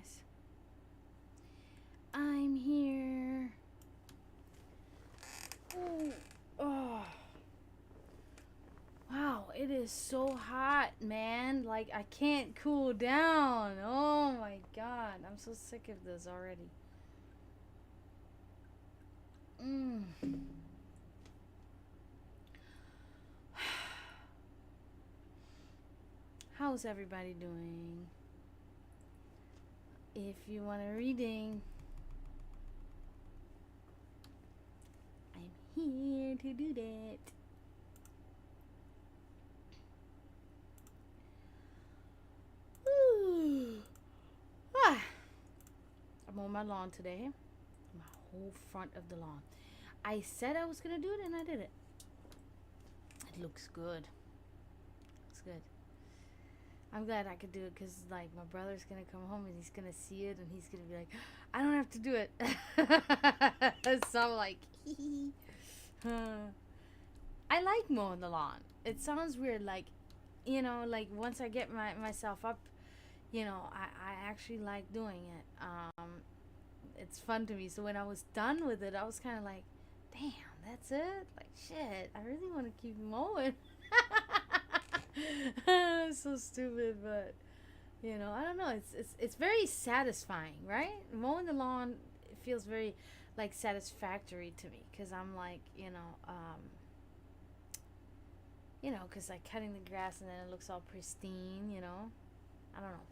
guys. I'm here. Ooh. Oh. Wow, it is so hot, man. Like, I can't cool down. Oh my god. I'm so sick of this already. How's everybody doing? If you want a reading, I'm here to do that. I'm on my lawn today. My whole front of the lawn. I said I was gonna do it and I did it. It looks good. Looks good. I'm glad I could do it because, like, my brother's gonna come home and he's gonna see it and he's gonna be like, I don't have to do it. So I'm like, I like mowing the lawn. It sounds weird, like, you know, like once I get myself up, you know, I actually like doing it. It's fun to me. So when I was done with it, I was kind of like, damn, that's it? Like, shit, I really want to keep mowing. So stupid, but, you know, I don't know. It's very satisfying, right? Mowing the lawn, it feels very, like, satisfactory to me because I'm like, because like cutting the grass and then it looks all pristine, you know. I don't know.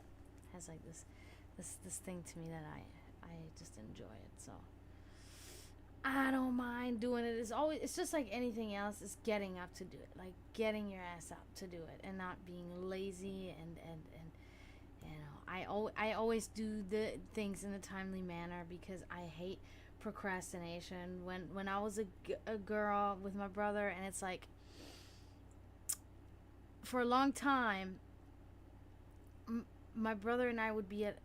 It has like this thing to me that I just enjoy it. So I don't mind doing it. It's just like anything else. It's getting up to do it, like getting your ass up to do it, and not being lazy and you know. I always do the things in a timely manner because I hate procrastination. When I was a girl with my brother, and it's like for a long time, my brother and I would be at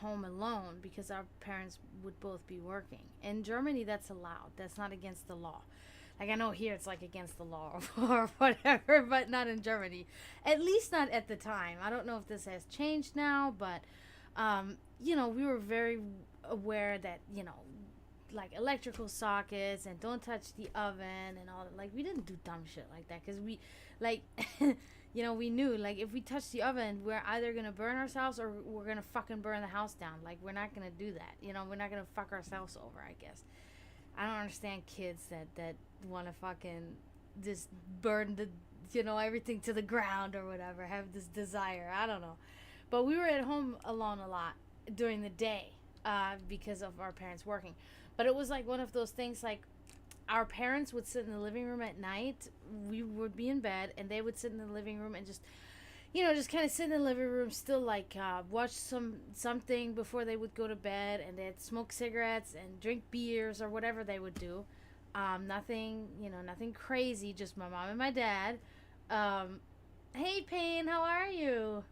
home alone because our parents would both be working. In Germany, that's allowed. That's not against the law. Like, I know here it's like against the law or whatever, but not in Germany. At least not at the time. I don't know if this has changed now, but, you know, we were very aware that, you know, like electrical sockets and don't touch the oven and all that. Like, we didn't do dumb shit like that because we, like, you know, we knew, like, if we touch the oven, we're either going to burn ourselves or we're going to fucking burn the house down. Like, we're not going to do that. You know, we're not going to fuck ourselves over, I guess. I don't understand kids that want to fucking just burn the, you know, everything to the ground or whatever, have this desire. I don't know. But we were at home alone a lot during the day because of our parents working. But it was like one of those things, like, our parents would sit in the living room at night. We would be in bed, and they would sit in the living room and just, you know, just kind of sit in the living room, still, like, watch something before they would go to bed, and they'd smoke cigarettes and drink beers or whatever they would do. Nothing, you know, nothing crazy, just my mom and my dad. Hey, Payne, how are you?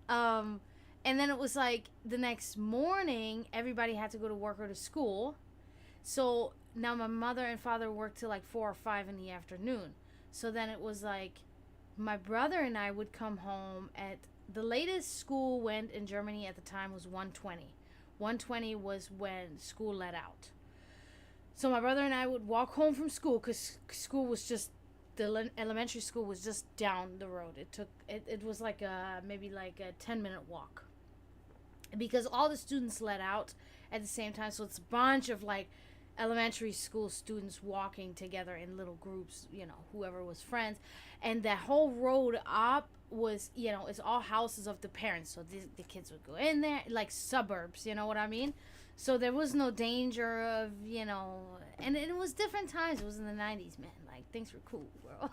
And then it was like the next morning, everybody had to go to work or to school. So now my mother and father worked till like 4 or 5 in the afternoon. So then it was like my brother and I would come home at the latest school went in Germany at the time was 1:20. 1:20 was when school let out. So my brother and I would walk home from school because school was just, the elementary school was just down the road. It was like maybe like a 10-minute walk because all the students let out at the same time. So it's a bunch of like elementary school students walking together in little groups, you know, whoever was friends. And the whole road up was, you know, it's all houses of the parents. So the kids would go in there, like suburbs, you know what I mean? So there was no danger of, you know, and it was different times. It was in the 90s, man. Like, things were cool, bro.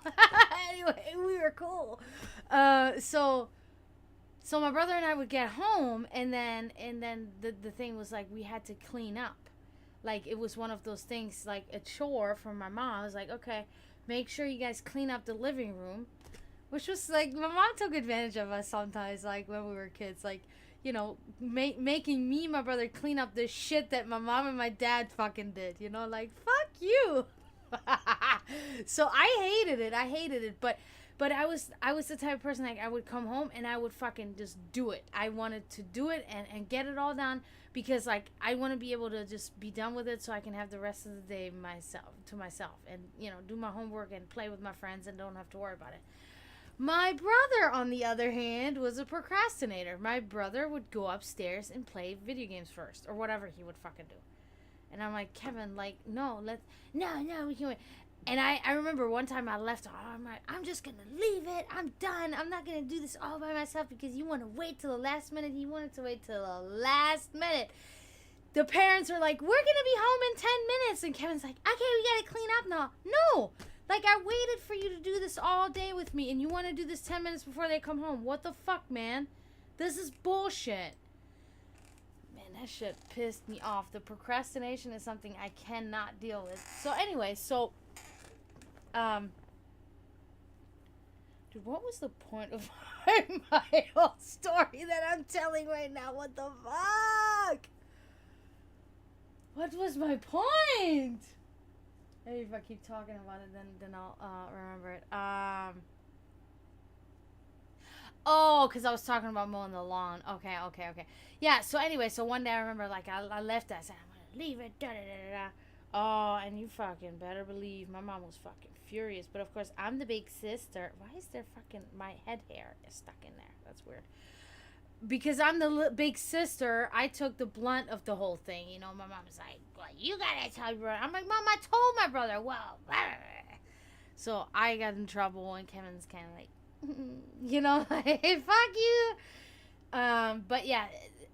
Anyway, we were cool. So my brother and I would get home, and then the thing was like we had to clean up. Like, it was one of those things, like a chore from my mom. I was like, okay, make sure you guys clean up the living room. Which was like, my mom took advantage of us sometimes, like when we were kids. Like, you know, making me and my brother clean up the shit that my mom and my dad fucking did. You know, like, fuck you. So I hated it. But But I was the type of person, like, I would come home and I would fucking just do it. I wanted to do it and get it all done, because, like, I want to be able to just be done with it so I can have the rest of the day myself, and, you know, do my homework and play with my friends and don't have to worry about it. My brother, on the other hand, was a procrastinator. My brother would go upstairs and play video games first, or whatever he would fucking do. And I'm like, Kevin, like, no, we can wait. And I remember one time I left. Oh, I'm just going to leave it. I'm done. I'm not going to do this all by myself because you want to wait till the last minute. He wanted to wait till the last minute. The parents are like, we're going to be home in 10 minutes. And Kevin's like, okay, we got to clean up now. No. Like, I waited for you to do this all day with me, and you want to do this 10 minutes before they come home. What the fuck, man? This is bullshit. Man, that shit pissed me off. The procrastination is something I cannot deal with. So anyway, dude, what was the point of my whole story that I'm telling right now? What the fuck? What was my point? Maybe if I keep talking about it, then I'll remember it. Oh, because I was talking about mowing the lawn. Okay. Yeah, so anyway, so one day I remember, like, I left that. I said, I'm going to leave it, da-da-da-da-da. Oh, and you fucking better believe my mom was fucking furious. But, of course, I'm the big sister. Why is there fucking... My head hair is stuck in there. That's weird. Because I'm the big sister, I took the blunt of the whole thing. You know, my mom's like, well, you gotta tell your brother. I'm like, Mom, I told my brother. Well, blah, blah, blah. So I got in trouble, and Kevin's kind of like, you know, like, hey, fuck you. But yeah,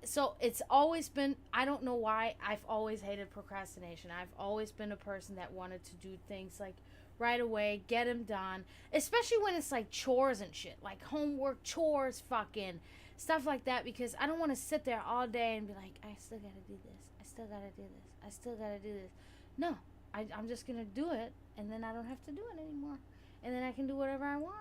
so it's always been, I don't know why, I've always hated procrastination. I've always been a person that wanted to do things, like, right away, get them done. Especially when it's, like, chores and shit. Like, homework, chores, fucking... stuff like that, because I don't want to sit there all day and be like, I still got to do this. I still got to do this. I still got to do this. No, I'm just going to do it, and then I don't have to do it anymore. And then I can do whatever I want.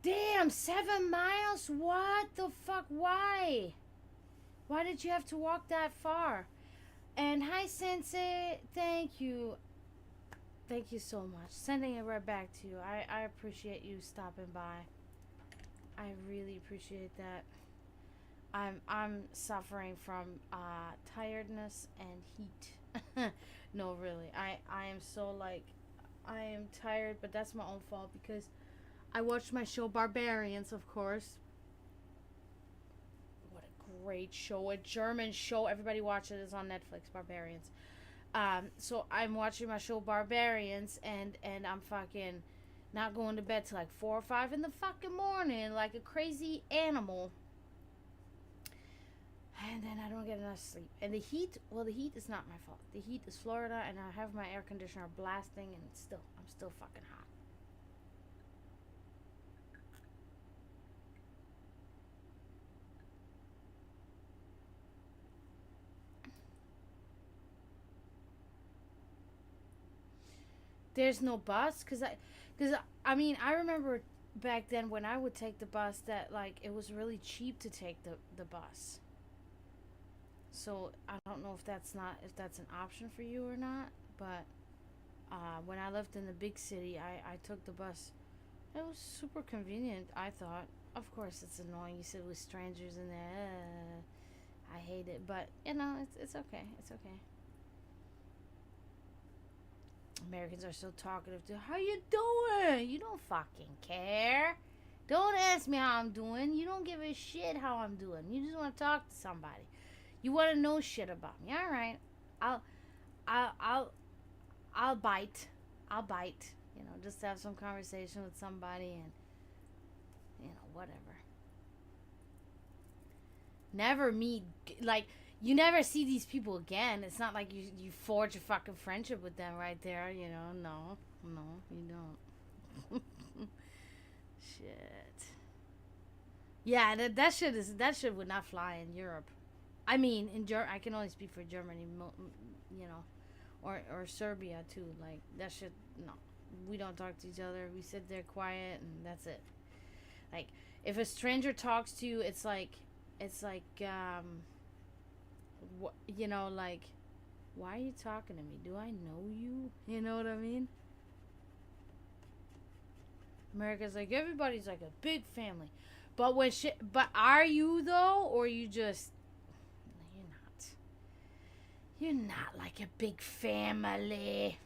Damn, 7 miles? What the fuck? Why? Why did you have to walk that far? And hi, Sensei. Thank you. Thank you so much. Sending it right back to you. I appreciate you stopping by. I really appreciate that. I'm suffering from tiredness and heat. No, really. I am so, like, I am tired, but that's my own fault because I watched my show Barbarians, of course. What a great show. A German show. Everybody watch it. It's on Netflix, Barbarians. So I'm watching my show Barbarians, and I'm fucking not going to bed till like 4 or 5 in the fucking morning, like a crazy animal. And then I don't get enough sleep. And the heat, well, the heat is not my fault. The heat is Florida, and I have my air conditioner blasting, and I'm still fucking hot. There's no bus, cause I mean, I remember back then when I would take the bus that, like, it was really cheap to take the bus. So I don't know if that's an option for you or not, but when I lived in the big city, I took the bus. It was super convenient, I thought. Of course, it's annoying. You sit with strangers in there. I hate it, but you know, it's okay. It's okay. Americans are so talkative too. How you doing? You don't fucking care. Don't ask me how I'm doing. You don't give a shit how I'm doing. You just want to talk to somebody. You want to know shit about me. All right. I'll bite. I'll bite. You know, just have some conversation with somebody and, you know, whatever. Never meet, like, you never see these people again. It's not like you forge a fucking friendship with them right there, you know. No, you don't. Shit. Yeah, that shit would not fly in Europe. I mean, I can only speak for Germany, you know, or Serbia too. Like, that shit, no. We don't talk to each other. We sit there quiet and that's it. Like, if a stranger talks to you, it's like, you know, like, Why are you talking to me? Do I know you? You know what I mean? America's like, everybody's like a big family. But when shit, but are you though? Or you just, you're not. You're not like a big family.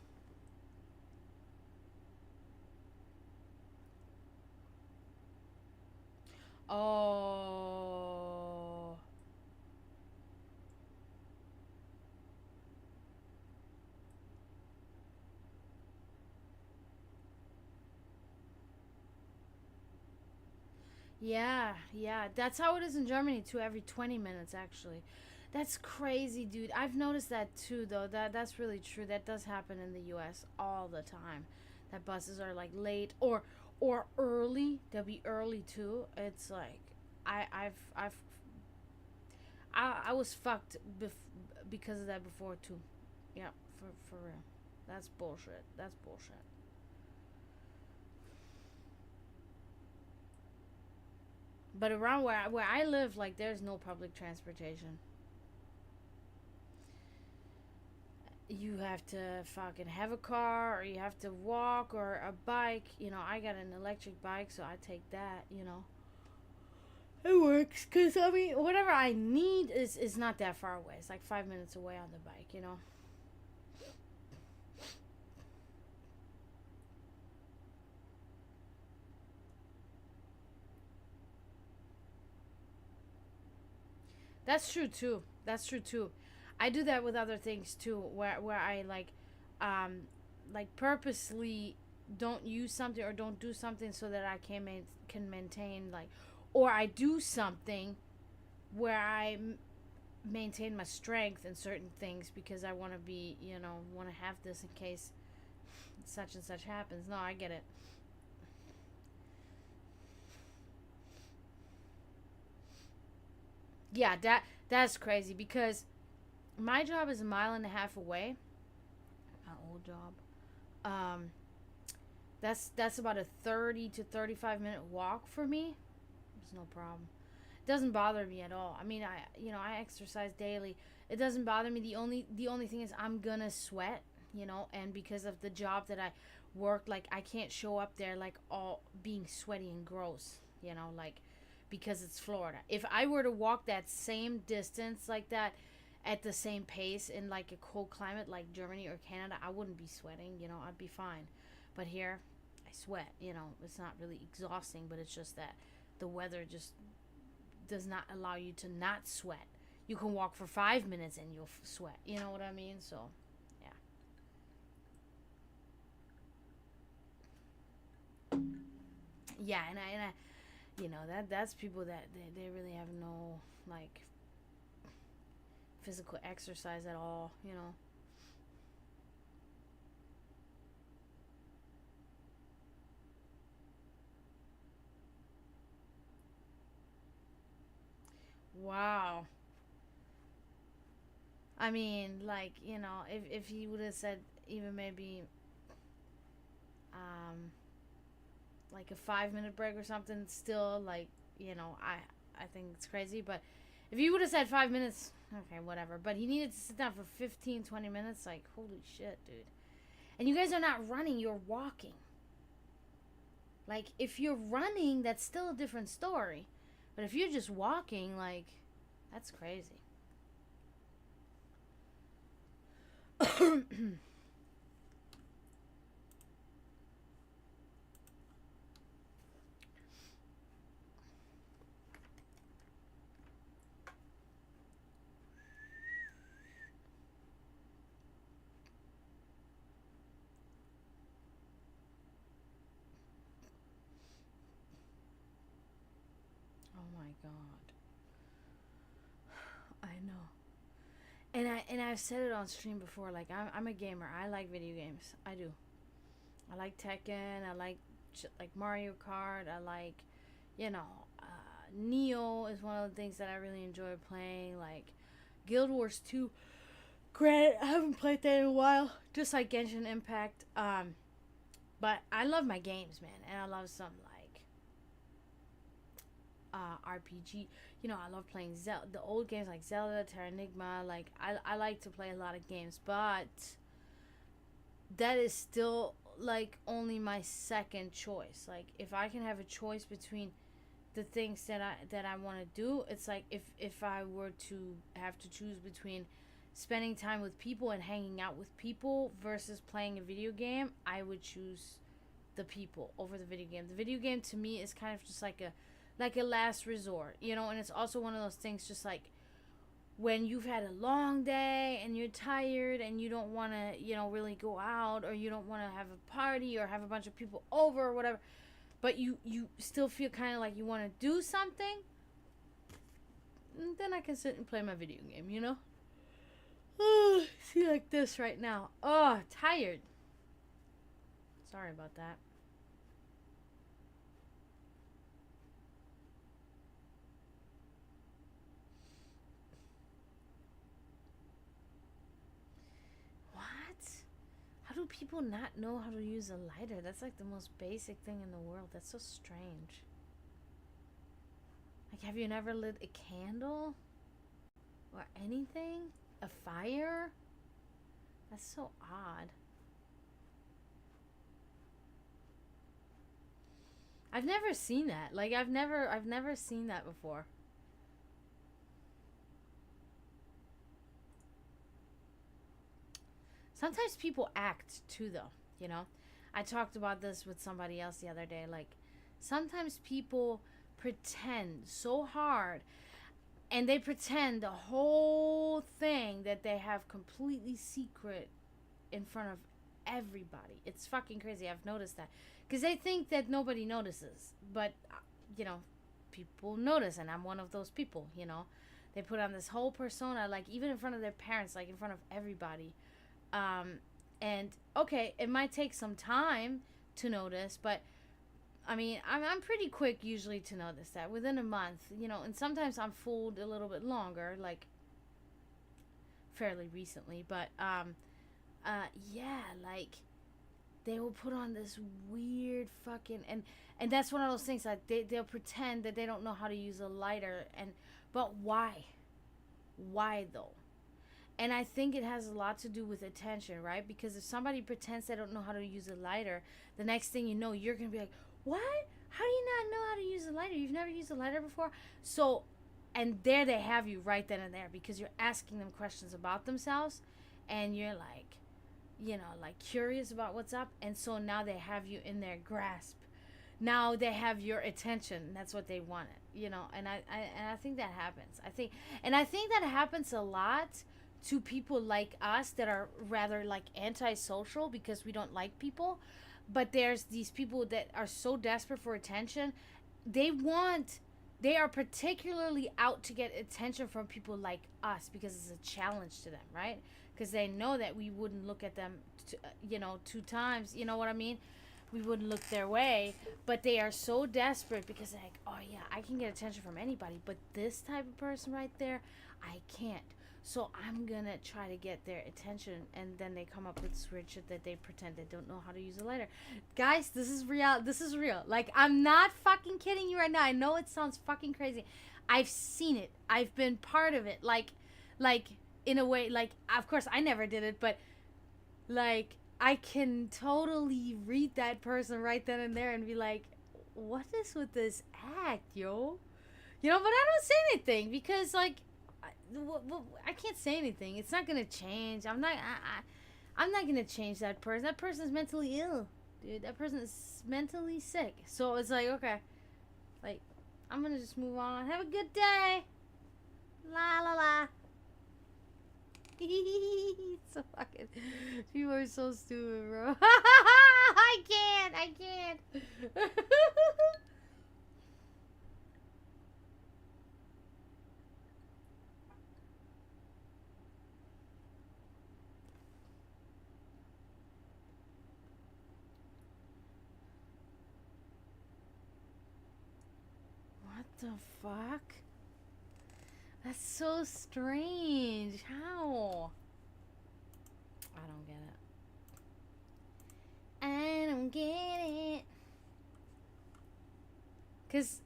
Oh. Yeah, yeah. That's how it is in Germany too, every 20 minutes actually. That's crazy, dude. I've noticed that too though. That's really true. That does happen in the US all the time. That buses are like late or early. They'll be early too. It's like I was fucked because of that before too. Yeah, for real. That's bullshit. That's bullshit. But around where I live, like there's no public transportation. You have to fucking have a car, or you have to walk, or a bike. You know, I got an electric bike, so I take that. You know, it works because I mean, whatever I need is not that far away. It's like 5 minutes away on the bike. You know. That's true too. That's true too. I do that with other things too, where I like purposely don't use something or don't do something so that I can maintain like, or I do something where maintain my strength in certain things because I want to be, want to have this in case such and such happens. No, I get it. Yeah, that's crazy because my job is a mile and a half away. My old job. Um, that's about a 30 to 35 minute walk for me. It's no problem. It doesn't bother me at all. I mean, I exercise daily. It doesn't bother me. The only thing is I'm gonna sweat, and because of the job that I work, like I can't show up there like all being sweaty and gross, like because it's Florida. If I were to walk that same distance like that at the same pace in like a cold climate like Germany or Canada, I wouldn't be sweating, I'd be fine. But here, I sweat, it's not really exhausting, but it's just that the weather just does not allow you to not sweat. You can walk for 5 minutes and you'll sweat. You know what I mean? So, yeah, yeah, that's people that they really have no like physical exercise at all. Wow. I mean, like if he would have said even maybe um like a 5 minute break or something, still like I think it's crazy. But if you would have said 5 minutes, okay, whatever. But he needed to sit down for 15, 20 minutes. Like holy shit, dude. And you guys are not running; you're walking. Like if you're running, that's still a different story. But if you're just walking, like that's crazy. Oh my god, I know. And I've said it on stream before. Like I'm a gamer. I like video games. I do. I like Tekken. I like like Mario Kart. I like, you know, uh, Neo is one of the things that I really enjoy playing. Like Guild Wars 2. Granted, I haven't played that in a while. Just like Genshin Impact. But I love my games, man, and I love some like RPG. You know, I love playing the old games like Zelda, Terranigma. Like I like to play a lot of games, but that is still like only my second choice. Like if I can have a choice between the things that I want to do, it's like if I were to have to choose between spending time with people and hanging out with people versus playing a video game, I would choose the people over the video game. The video game to me is kind of just like a last resort, you know, and it's also one of those things just like when you've had a long day and you're tired and you don't want to, you know, really go out, or you don't want to have a party or have a bunch of people over or whatever, but you still feel kind of like you want to do something, then I can sit and play my video game, you know? Oh, see, like this right now. Oh, tired. Sorry about that. What? How do people not know how to use a lighter? That's like the most basic thing in the world. That's so strange. Like, have you never lit a candle? Or anything? A fire? That's so odd. I've never seen that. Like I've never seen that before. Sometimes people act too though, you know? I talked about this with somebody else the other day. Like sometimes people pretend so hard, and they pretend the whole thing that they have completely secret in front of everybody. It's fucking crazy. I've noticed that. Because they think that nobody notices. But, you know, people notice. And I'm one of those people, you know. They put on this whole persona, like, even in front of their parents, like, in front of everybody. And, okay, it might take some time to notice. But, I mean, I'm pretty quick usually to notice that. Within a month, you know. And sometimes I'm fooled a little bit longer, like, fairly recently. But, yeah, like they will put on this weird fucking and that's one of those things that they'll pretend that they don't know how to use a lighter, but why though? And I think it has a lot to do with attention, right? Because if somebody pretends they don't know how to use a lighter, the next thing you know, you're gonna be like, what? How do you not know how to use a lighter? You've never used a lighter before? So, and there they have you right then and there, because you're asking them questions about themselves, and you're like, you know, like curious about what's up. And so now they have you in their grasp. Now they have your attention. That's what they wanted, you know. And I think that happens. I think that happens a lot to people like us that are rather like antisocial because we don't like people. But there's these people that are so desperate for attention. They are particularly out to get attention from people like us because it's a challenge to them, right? Because they know that we wouldn't look at them, you know, 2 times. You know what I mean? We wouldn't look their way. But they are so desperate because they're like, oh, yeah, I can get attention from anybody. But this type of person right there, I can't. So I'm going to try to get their attention. And then they come up with this weird shit that they pretend they don't know how to use a lighter. Guys, this is real. This is real. Like, I'm not fucking kidding you right now. I know it sounds fucking crazy. I've seen it. I've been part of it. Like, in a way, like, of course I never did it, but like I can totally read that person right then and there and be like, what is with this act, yo? You know, but I don't say anything because like I can't say anything. It's not gonna change. I'm not gonna change that person. That person's mentally ill, dude. That person is mentally sick. So it's like, okay, like I'm gonna just move on. Have a good day. La la la. So fucking people are so stupid, bro. I can't. What the fuck? That's so strange. How? I don't get it. I don't get it. Cause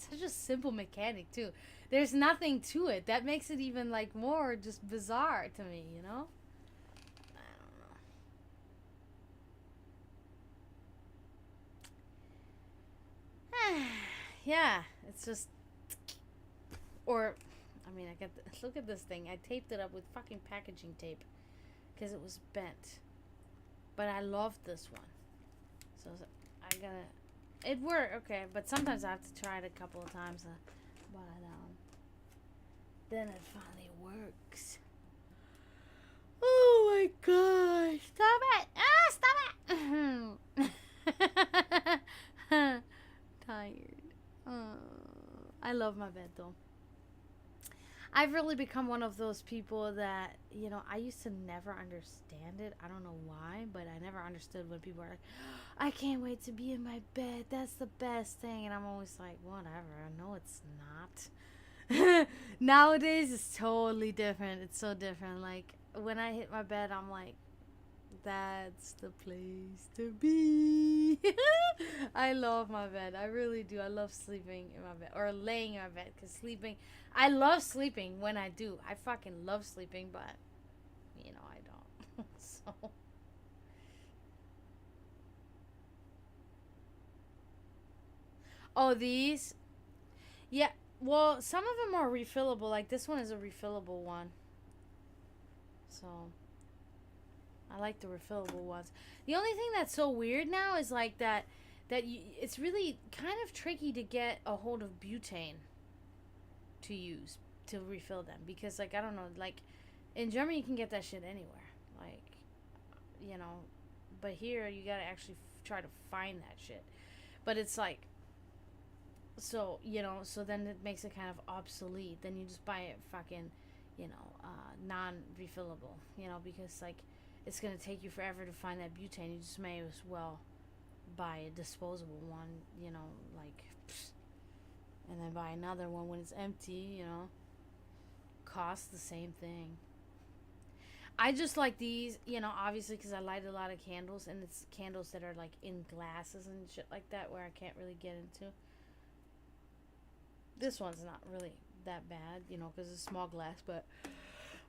such a simple mechanic too. There's nothing to it. That makes it even like more just bizarre to me, you know? I don't know. Yeah, it's just or I mean, look at this thing. I taped it up with fucking packaging tape because it was bent. But I love this one. So I gotta. It worked, okay, but sometimes I have to try it a couple of times. But then it finally works. Oh my gosh! Stop it! Ah, stop it! Tired. I love my bed though. I've really become one of those people that, I used to never understand it. I don't know why, but I never understood when people are like, I can't wait to be in my bed. That's the best thing. And I'm always like, whatever. No, it's not. Nowadays, it's totally different. It's so different. Like, when I hit my bed, I'm like, that's the place to be. I love my bed. I really do. I love sleeping in my bed or laying in my bed because I love sleeping when I do. I fucking love sleeping, but I don't. So. Oh, these? Yeah. Well, some of them are refillable. Like this one is a refillable one. So. I like the refillable ones. The only thing that's so weird now is like it's really kind of tricky to get a hold of butane to use to refill them because like I don't know, like in Germany you can get that shit anywhere. Like but here you got to actually try to find that shit. But it's like so then it makes it kind of obsolete. Then you just buy it fucking non-refillable, because like it's gonna take you forever to find that butane. You just may as well buy a disposable one, like, and then buy another one when it's empty. Costs the same thing. I just like these, obviously because I light a lot of candles, and it's candles that are like in glasses and shit like that where I can't really get into. This one's not really that bad, because it's a small glass, but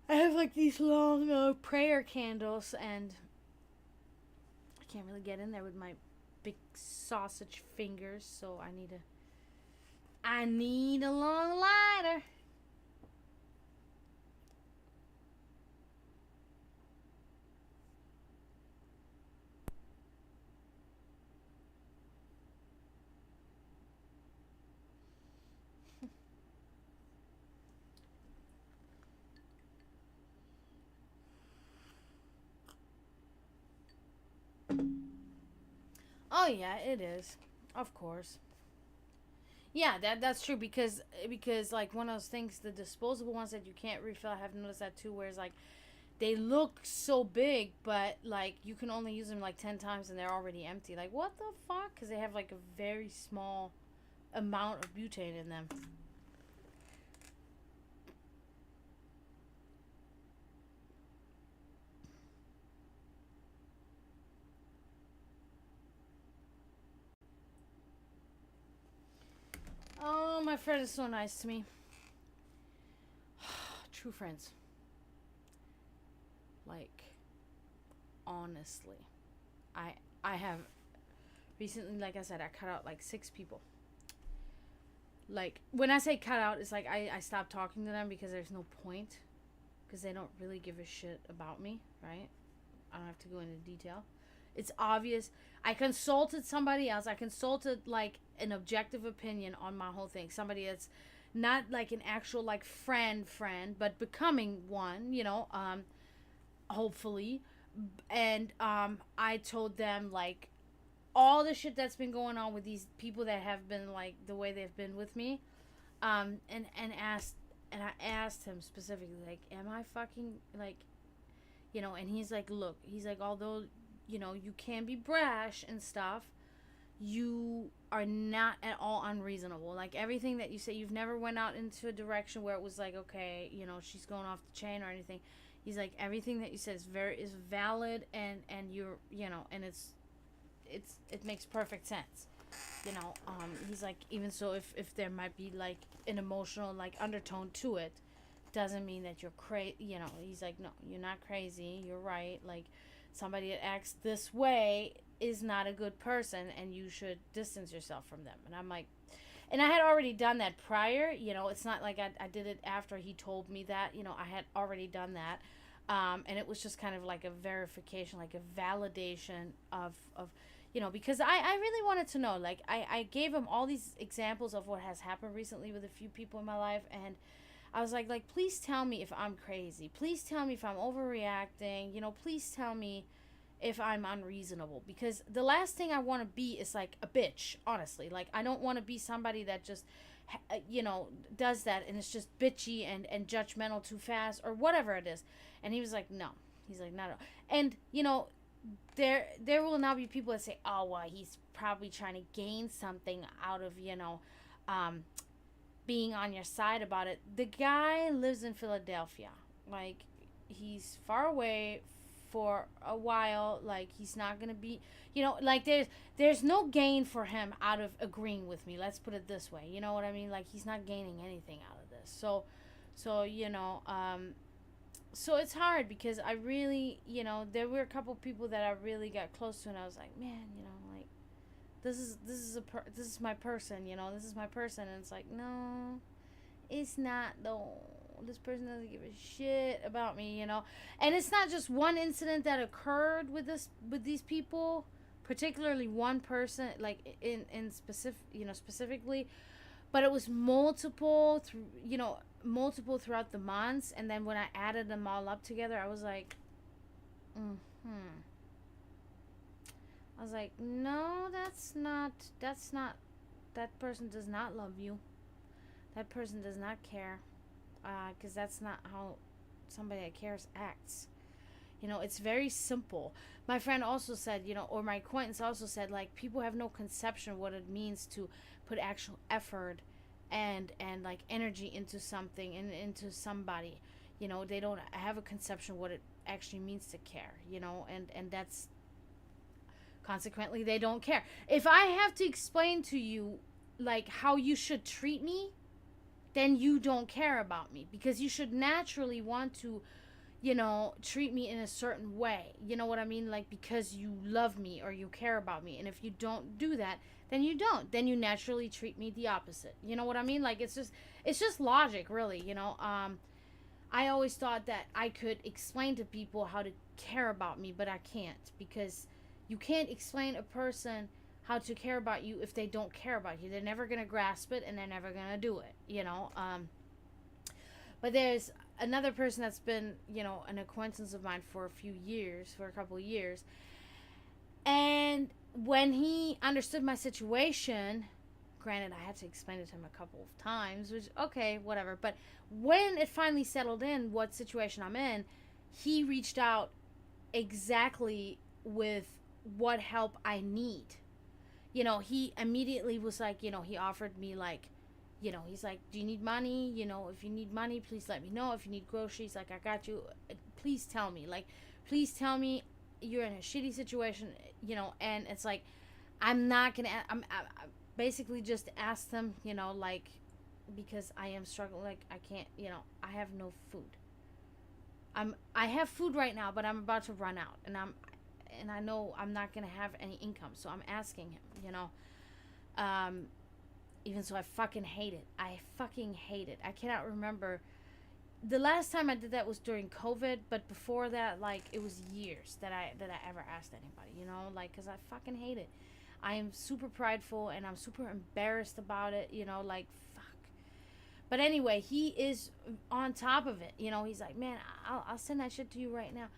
I have like these long prayer candles, and I can't really get in there with my big sausage fingers, so I need a long lighter. Oh yeah, it is. Of course. Yeah, that's true because like one of those things, the disposable ones that you can't refill, I have noticed that too, where it's like they look so big, but like you can only use them like 10 times and they're already empty. Like what the fuck? Because they have like a very small amount of butane in them. Oh, my friend is so nice to me. True friends. Like, honestly, I have recently, like I said, I cut out like 6 people. Like when I say cut out, it's like I stopped talking to them because there's no point, because they don't really give a shit about me, right? I don't have to go into detail. It's obvious. I consulted somebody else. I consulted like an objective opinion on my whole thing. Somebody that's not like an actual like friend, but becoming one, hopefully. And I told them like all the shit that's been going on with these people that have been like the way they've been with me. And I asked him specifically, like, am I fucking like, and he's like, look, he's like, although you can be brash and stuff, you are not at all unreasonable. Like everything that you say, you've never went out into a direction where it was like, okay, she's going off the chain or anything. He's like, everything that you said is valid, and you're, and it makes perfect sense. He's like, even so, if there might be like an emotional like undertone to it, doesn't mean that you're crazy. He's like, no, you're not crazy, you're right. Like, somebody that acts this way is not a good person, and you should distance yourself from them. And I'm like, and I had already done that prior. It's not like I did it after he told me that. I had already done that. And it was just kind of like a verification, like a validation of because I really wanted to know. Like, I gave him all these examples of what has happened recently with a few people in my life, and I was like, please tell me if I'm crazy. Please tell me if I'm overreacting. Please tell me if I'm unreasonable, because the last thing I want to be is like a bitch, honestly. Like, I don't want to be somebody that just does that and it's just bitchy and judgmental too fast or whatever it is. And he was like, no. He's like, not. And there will now be people that say, oh, well, he's probably trying to gain something out of being on your side about it. The guy lives in Philadelphia. Like, he's far away for a while. Like, he's not gonna be, like, there's no gain for him out of agreeing with me. Let's put it this way. You know what I mean? Like, he's not gaining anything out of this. So it's hard, because I really, there were a couple people that I really got close to, and I was like, man, like, this is my person. This is my person. And it's like, no, it's not though. This person doesn't give a shit about me. And it's not just one incident that occurred with these people, particularly one person, like in specifically, but it was multiple throughout the months. And then when I added them all up together, I was like, I was like, no, that's not, that person does not love you. That person does not care. Because that's not how somebody that cares acts. It's very simple. My friend also said, or my acquaintance also said, like, people have no conception what it means to put actual effort and like energy into something and into somebody. They don't have a conception what it actually means to care. And that's, consequently, they don't care. If I have to explain to you, like, how you should treat me, then you don't care about me, because you should naturally want to, treat me in a certain way. You know what I mean? Like, because you love me or you care about me. And if you don't do that, then you don't. Then you naturally treat me the opposite. You know what I mean? Like, it's just logic, really. I always thought that I could explain to people how to care about me, but I can't, because you can't explain a person how to care about you if they don't care about you. They're never going to grasp it, and they're never going to do it, But there's another person that's been, an acquaintance of mine for a couple of years. And when he understood my situation, granted, I had to explain it to him a couple of times, which, okay, whatever. But when it finally settled in what situation I'm in, he reached out exactly with what help I need. He immediately was like, he offered me, like, he's like, do you need money? If you need money, please let me know. If you need groceries, like, I got you. Please tell me. Like, please tell me you're in a shitty situation, and it's like, I'm not going to, I basically just asked them, like, because I am struggling, like, I can't, I have no food. I have food right now, but I'm about to run out, and I know I'm not going to have any income, so I'm asking him, even so, I fucking hate it. I cannot remember. The last time I did that was during COVID, but before that, like, it was years that I ever asked anybody, like, because I fucking hate it. I am super prideful, and I'm super embarrassed about it, like, fuck. But anyway, he is on top of it, he's like, man, I'll send that shit to you right now.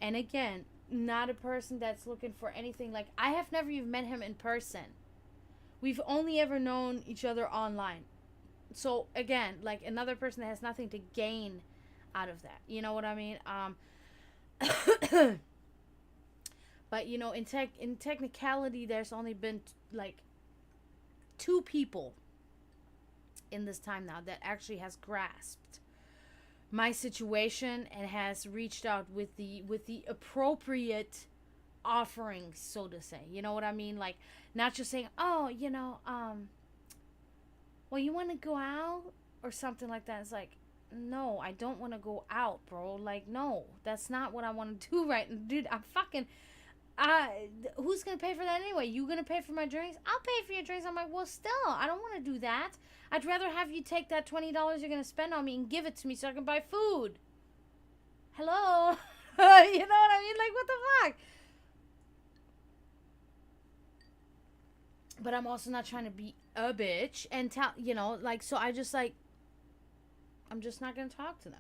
And again, not a person that's looking for anything. Like, I have never even met him in person. We've only ever known each other online. So again, like, another person that has nothing to gain out of that. You know what I mean? But in technicality, there's only been like 2 people in this time now that actually has grasped my situation and has reached out with the appropriate offerings, so to say. You know what I mean? Like, not just saying, oh, well, you want to go out or something like that. It's like, no, I don't want to go out, bro. Like, no, that's not what I want to do right now. Dude, I'm fucking, who's going to pay for that anyway? You going to pay for my drinks? I'll pay for your drinks. I'm like, well, still, I don't want to do that. I'd rather have you take that $20 you're going to spend on me and give it to me so I can buy food. Hello? You know what I mean? Like, what the fuck? But I'm also not trying to be a bitch and tell, like, so I just, like, I'm just not going to talk to them.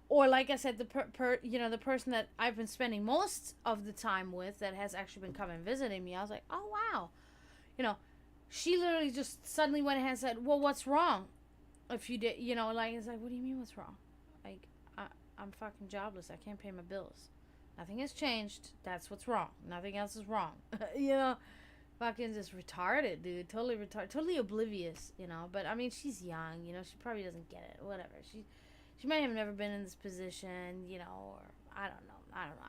Or, like I said, the the person that I've been spending most of the time with that has actually been coming visiting me, I was like, oh, wow. She literally just suddenly went ahead and said, well, what's wrong? If you did, like, it's like, what do you mean what's wrong? Like, I'm fucking jobless. I can't pay my bills. Nothing has changed. That's what's wrong. Nothing else is wrong. Fucking just retarded, dude. Totally retarded. Totally oblivious, But, I mean, she's young, she probably doesn't get it. Whatever. She might have never been in this position, or I don't know.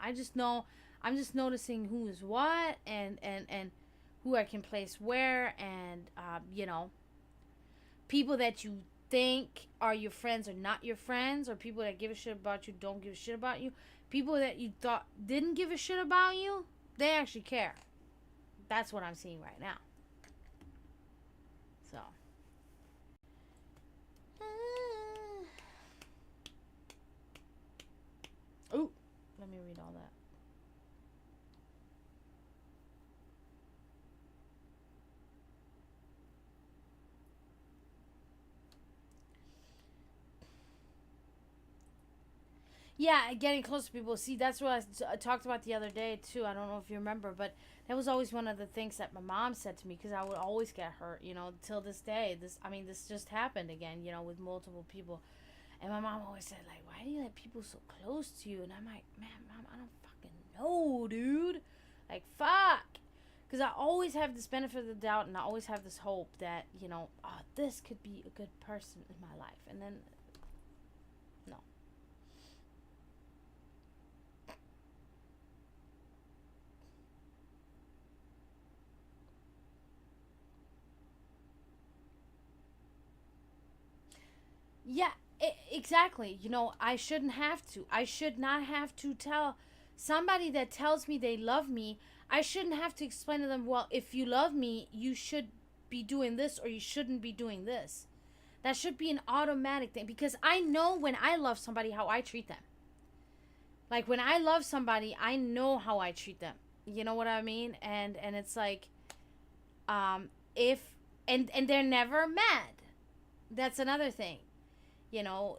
I just know, I'm just noticing who is what and who I can place where and, people that you think are your friends are not your friends, or people that give a shit about you don't give a shit about you. People that you thought didn't give a shit about you, they actually care. That's what I'm seeing right now. So. Ooh, let me read all that. Yeah, getting close to people. See, that's what I talked about the other day, too. I don't know if you remember, but that was always one of the things that my mom said to me, because I would always get hurt, till this day. This just happened again, with multiple people. And my mom always said, like, why do you let people so close to you? And I'm like, man, Mom, I don't fucking know, dude. Like, fuck. Because I always have this benefit of the doubt, and I always have this hope that, this could be a good person in my life. And then, no. Yeah, exactly. I shouldn't have to. I should not have to tell somebody that tells me they love me. I shouldn't have to explain to them, well, if you love me, you should be doing this or you shouldn't be doing this. That should be an automatic thing, because I know when I love somebody how I treat them. Like, when I love somebody, I know how I treat them. You know what I mean? And it's like, if and they're never mad. That's another thing.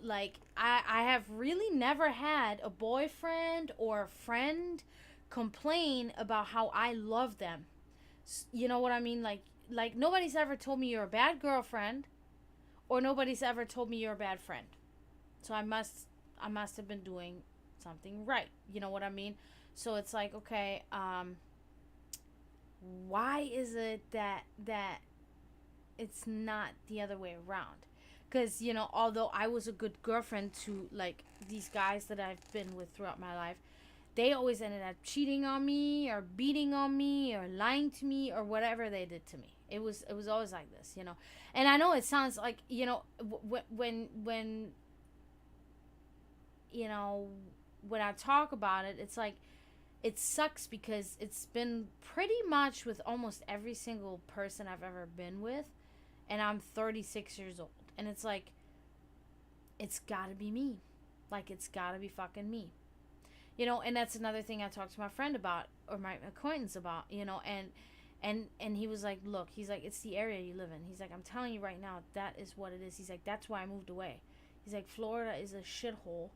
Like, I have really never had a boyfriend or a friend complain about how I love them. You know what I mean? Like nobody's ever told me you're a bad girlfriend, or nobody's ever told me you're a bad friend. So I must have been doing something right. You know what I mean? So it's like, okay, why is it that it's not the other way around? Because, although I was a good girlfriend to, like, these guys that I've been with throughout my life, they always ended up cheating on me or beating on me or lying to me or whatever they did to me. It was always like this, And I know it sounds like, when I talk about it, it's like, it sucks because it's been pretty much with almost every single person I've ever been with, and I'm 36 years old. And it's like, it's gotta be me. Like, it's gotta be fucking me. And that's another thing I talked to my friend about, or my acquaintance about, and he was like, look, he's like, it's the area you live in. He's like, I'm telling you right now, that is what it is. He's like, that's why I moved away. He's like, Florida is a shithole,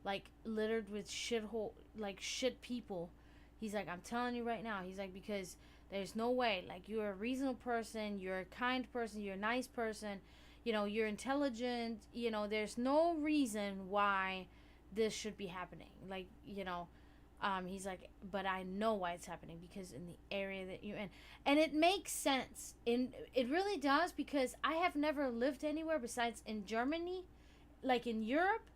like, littered with shithole, like, shit people. He's like, I'm telling you right now. He's like, because there's no way, like, you're a reasonable person, you're a kind person, you're a nice person, you're intelligent, there's no reason why this should be happening. Like, he's like, but I know why it's happening, because in the area that you're in. And it makes sense. It really does, because I have never lived anywhere besides in Germany, like in Europe,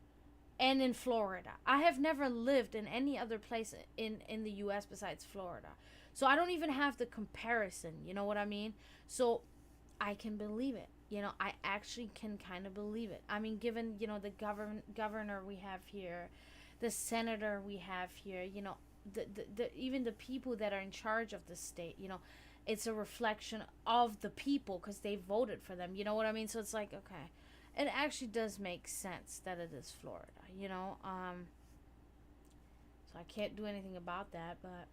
and in Florida. I have never lived in any other place in the US besides Florida. So I don't even have the comparison, you know what I mean? So I can believe it. You know, I actually can kind of believe it. I mean, given, you know, the governor we have here, the senator we have here, you know, the even the people that are in charge of the state, you know, it's a reflection of the people because they voted for them. You know what I mean? So it's like, okay, it actually does make sense that it is Florida, you know. So I can't do anything about that, but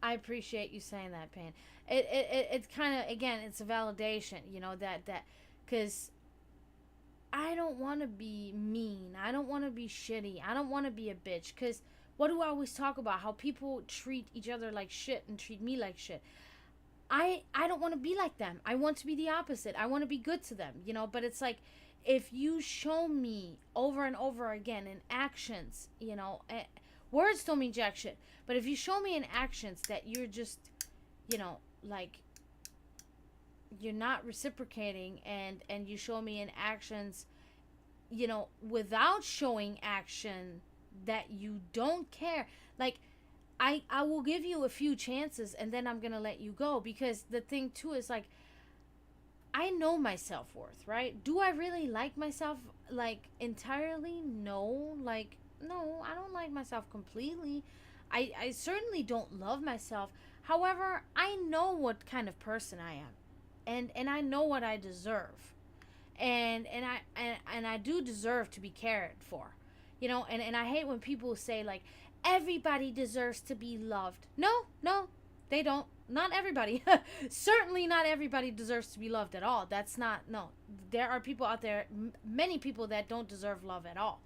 I appreciate you saying that, Pain. It's kind of, again, it's a validation, you know, that because I don't want to be mean. I don't want to be shitty. I don't want to be a bitch. Because what do I always talk about? How people treat each other like shit and treat me like shit. I don't want to be like them. I want to be the opposite. I want to be good to them, you know. But it's like, if you show me over and over again in actions, you know, words don't mean jack shit. But if you show me in actions that you're just, you know, like, you're not reciprocating, and you show me in actions, you know, without showing action, that you don't care, like, I will give you a few chances and then I'm gonna let you go, because the thing too is, like, I know my self-worth, right? Do I really like myself, like, entirely? No. Like, no, I don't like myself completely. I certainly don't love myself. However, I know what kind of person I am, and I know what I deserve, and I do deserve to be cared for, you know. And I hate when people say, like, everybody deserves to be loved. No, no, they don't. Not everybody. Certainly not everybody deserves to be loved at all. That's not, no. There are people out there, many people, that don't deserve love at all.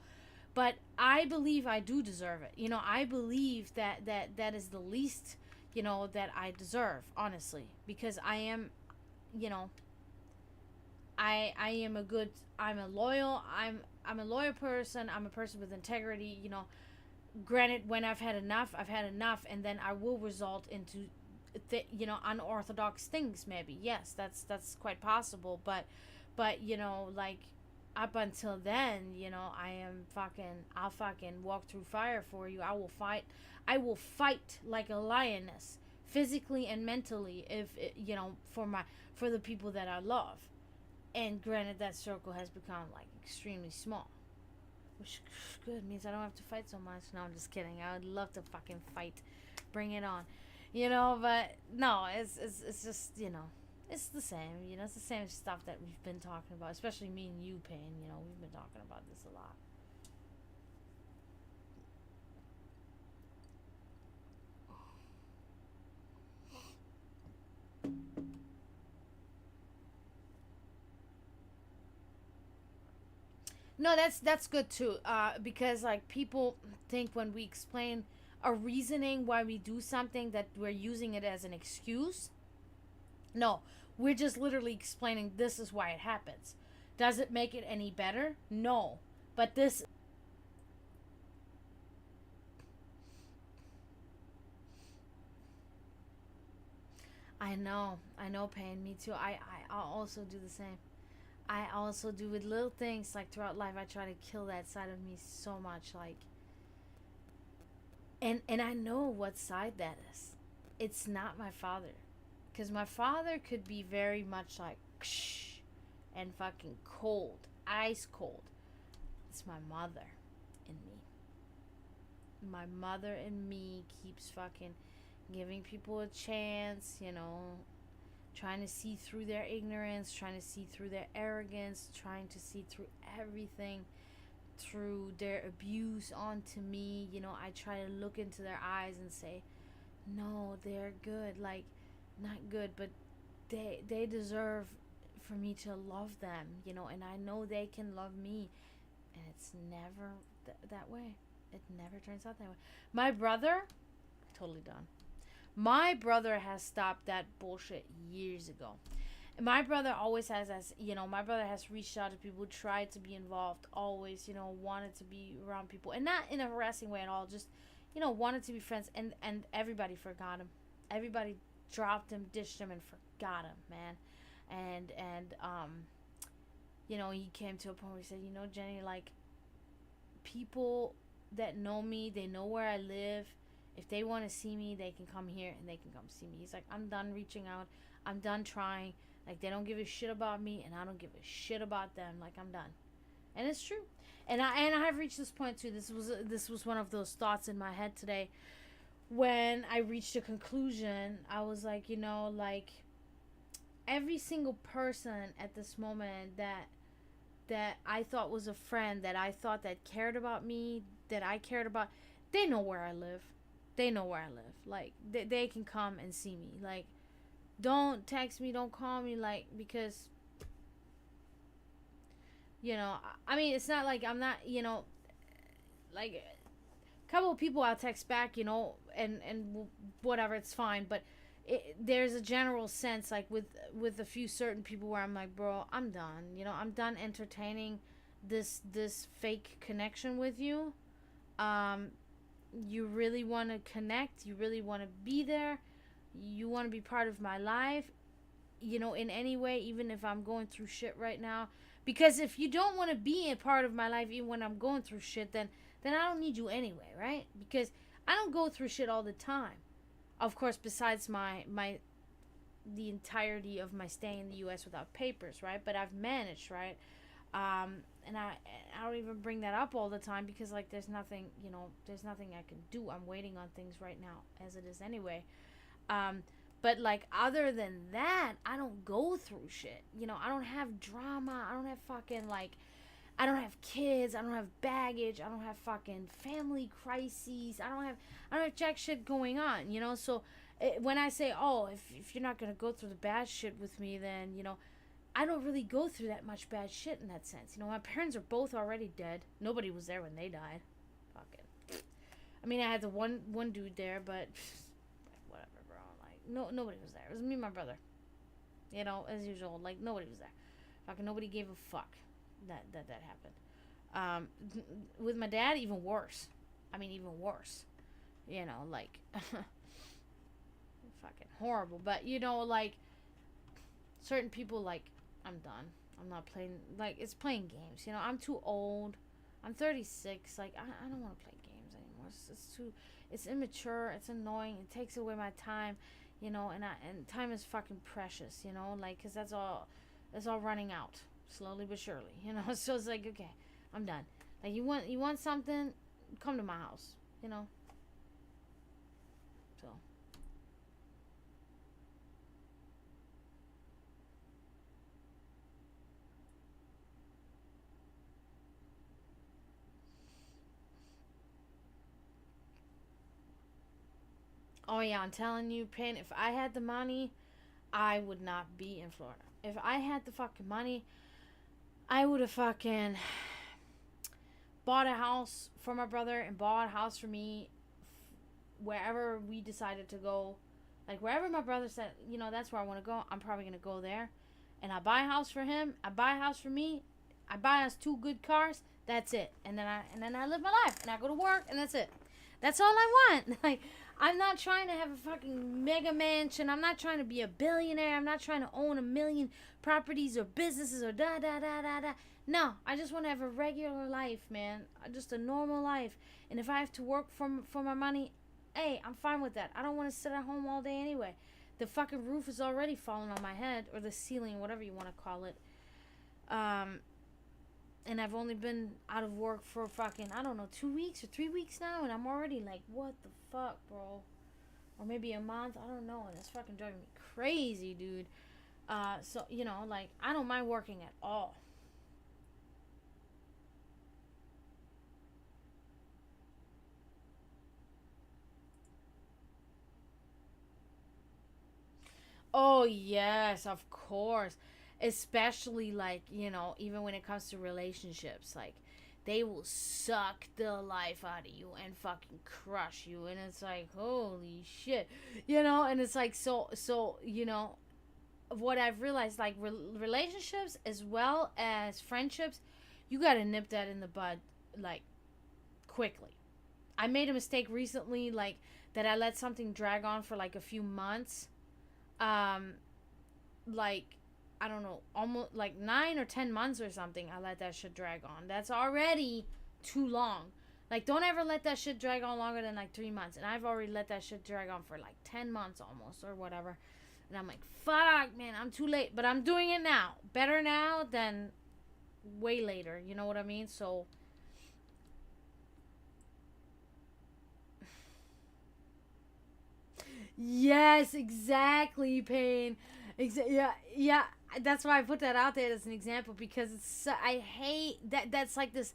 But I believe I do deserve it. You know, I believe that is the least, you know, that I deserve, honestly, because I am, you know, I am a good, I'm a loyal, I'm a loyal person. I'm a person with integrity, you know. Granted, when I've had enough, I've had enough, and then I will result into you know, unorthodox things, maybe. Yes, that's quite possible, but you know, like, up until then, you know, I'll fucking walk through fire for you. I will fight like a lioness, physically and mentally, if you know, for the people that I love. And granted, that circle has become, like, extremely small, which good, means I don't have to fight so much. No, I'm just kidding. I would love to fucking fight. Bring it on. You know, but no, it's just, you know, it's the same. You know, it's the same stuff that we've been talking about, especially me and you, Pain. You know, we've been talking about this a lot. No, that's good too. Because, like, people think when we explain a reasoning why we do something, that we're using it as an excuse. No, we're just literally explaining this is why it happens. Does it make it any better? No, but this. I know, Pain. Me too. I also do the same. I also do with little things, like, throughout life. I try to kill that side of me so much, like, and I know what side that is. It's not my father, because my father could be very much like, ksh, and fucking cold, ice cold. It's my mother in me. My mother in me keeps fucking giving people a chance, you know, trying to see through their ignorance, trying to see through their arrogance, trying to see through everything, through their abuse onto me. You know, I try to look into their eyes and say, no, they're good. Like, not good, but they deserve for me to love them, you know, and I know they can love me. And it's never that way. It never turns out that way. My brother, totally done. My brother has stopped that bullshit years ago. My brother always has, as you know, my brother has reached out to people, tried to be involved, always, you know, wanted to be around people, and not in a harassing way at all, just, you know, wanted to be friends, and everybody forgot him. Everybody dropped him, ditched him, and forgot him, man. And he came to a point where he said, Jenny, like, people that know me, they know where I live. If they want to see me, they can come here and they can come see me. He's like, I'm done reaching out. I'm done trying. Like, they don't give a shit about me, and I don't give a shit about them. Like, I'm done. And it's true. And I have reached this point too. This was one of those thoughts in my head today. When I reached a conclusion, I was like, like, every single person at this moment that I thought was a friend, that I thought that cared about me, that I cared about, they know where I live. They know where I live. Like, they can come and see me. Like, don't text me, don't call me, like, because, I mean, it's not like I'm not, like, a couple of people I'll text back, and whatever, it's fine, but there's a general sense, like, with a few certain people where I'm like, bro, I'm done. I'm done entertaining this fake connection with you. You really want to connect. You really want to be there. You want to be part of my life, in any way, even if I'm going through shit right now. Because if you don't want to be a part of my life, even when I'm going through shit, then I don't need you anyway, right? Because I don't go through shit all the time. Of course, besides the entirety of my stay in the U.S. without papers, right? But I've managed, right? And I don't even bring that up all the time because, like, there's nothing I can do. I'm waiting on things right now, as it is anyway. But, like, other than that, I don't go through shit. I don't have drama. I don't have fucking, like, I don't have kids. I don't have baggage. I don't have fucking family crises. I don't have jack shit going on, So when I say, oh, if you're not going to go through the bad shit with me, then, I don't really go through that much bad shit in that sense. My parents are both already dead. Nobody was there when they died. Fucking. I mean, I had the one dude there, but whatever, bro. Like, nobody was there. It was me and my brother. As usual. Like, nobody was there. Fucking nobody gave a fuck that happened. With my dad, even worse. I mean, even worse. Like, fucking horrible. But, like, certain people, like, I'm done. I'm not playing, like, it's playing games. I'm too old. I'm 36. Like, I don't want to play games anymore. It's immature. It's annoying. It takes away my time, and time is fucking precious, like, because that's all running out slowly but surely, so it's like, okay, I'm done. Like, you want something, come to my house, so. Oh yeah, I'm telling you, Pin, if I had the money, I would not be in Florida. If I had the fucking money, I would have fucking bought a house for my brother and bought a house for me wherever we decided to go. Like, wherever my brother said, that's where I want to go, I'm probably going to go there. And I buy a house for him. I buy a house for me. I buy us 2 good cars. That's it. And then I live my life. And I go to work. And that's it. That's all I want. Like, I'm not trying to have a fucking mega mansion. I'm not trying to be a billionaire. I'm not trying to own 1 million properties or businesses or da. No, I just want to have a regular life, man. Just a normal life. And if I have to work for my money, hey, I'm fine with that. I don't want to sit at home all day anyway. The fucking roof is already falling on my head, or the ceiling, whatever you want to call it. And I've only been out of work for fucking, I don't know, 2 weeks or 3 weeks now, and I'm already like, what the fuck, bro? Or maybe a month, I don't know, and it's fucking driving me crazy, dude. So, like, I don't mind working at all. Oh, yes, of course. Especially, like, even when it comes to relationships, like, they will suck the life out of you and fucking crush you. And it's like, holy shit. And it's like, so, what I've realized, like, relationships as well as friendships, you gotta nip that in the bud, like, quickly. I made a mistake recently, like that I let something drag on for like a few months. Um, like I don't know, almost like 9 or 10 months or something. I let that shit drag on. That's already too long. Like, don't ever let that shit drag on longer than like 3 months. And I've already let that shit drag on for like 10 months almost or whatever. And I'm like, fuck, man, I'm too late. But I'm doing it now. Better now than way later. You know what I mean? So, yes, exactly, Pain. Yeah, yeah. That's why I put that out there as an example because it's I hate that. That's like this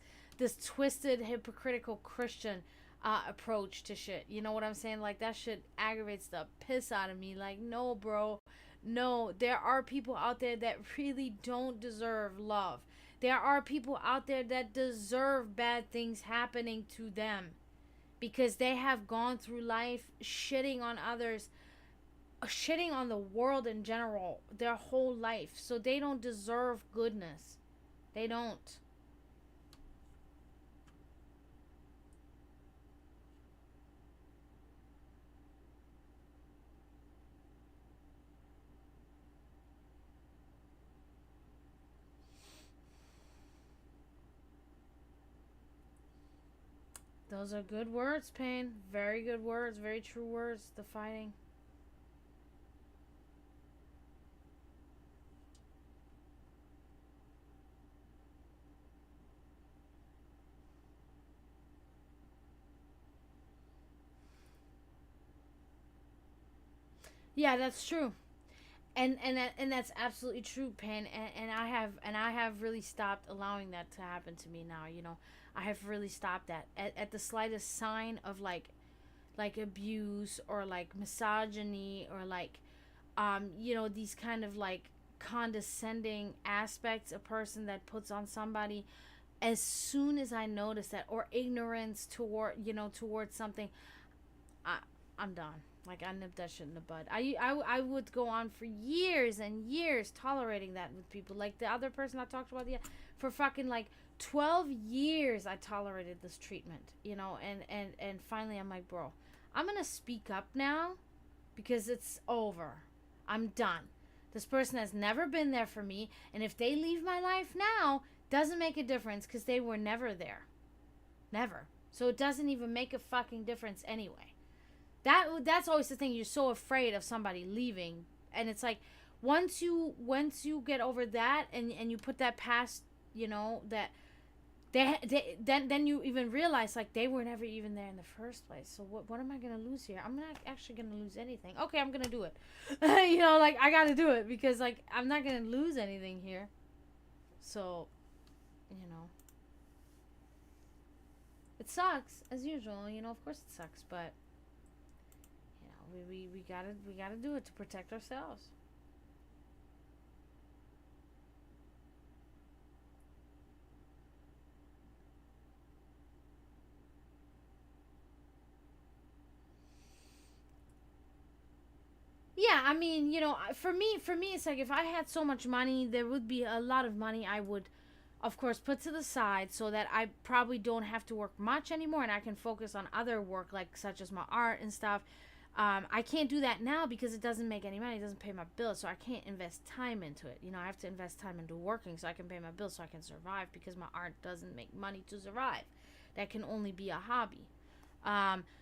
twisted, hypocritical Christian approach to shit. You know what I'm saying? Like that shit aggravates the piss out of me. Like, no, bro, no. There are people out there that really don't deserve love. There are people out there that deserve bad things happening to them because they have gone through life shitting on others, shitting on the world in general their whole life. So they don't deserve goodness. They don't. Those are good words, Pain. Very good words. Very true words. The fighting. Yeah, that's true. And that's absolutely true, Pain. And I have really stopped allowing that to happen to me now. You know, I have really stopped that at the slightest sign of like abuse or like misogyny or like you know, these kind of like condescending aspects a person that puts on somebody. As soon as I notice that, or ignorance toward, you know, towards something, I I'm done. Like, I nipped that shit in the bud. I would go on for years and years tolerating that with people. Like the other person I talked about, yeah, for fucking like 12 years I tolerated this treatment, you know, and finally I'm like, bro, I'm gonna speak up now because it's over. I'm done. This person has never been there for me, and if they leave my life now, doesn't make a difference because they were never there. Never. So it doesn't even make a fucking difference anyway. That's always the thing. You're so afraid of somebody leaving, and it's like once you get over that and you put that past, you know, that then you even realize like they were never even there in the first place. So what am I gonna lose here? I'm not actually gonna lose anything. Okay, I'm gonna do it. You know, like I gotta do it because like I'm not gonna lose anything here. So, you know, it sucks as usual. You know, of course it sucks, but you know, we gotta do it to protect ourselves. Yeah, I mean, you know, for me, it's like if I had so much money, there would be a lot of money I would, of course, put to the side so that I probably don't have to work much anymore, and I can focus on other work like such as my art and stuff. I can't do that now because it doesn't make any money. It doesn't pay my bills, so I can't invest time into it. You know, I have to invest time into working so I can pay my bills so I can survive because my art doesn't make money to survive. That can only be a hobby.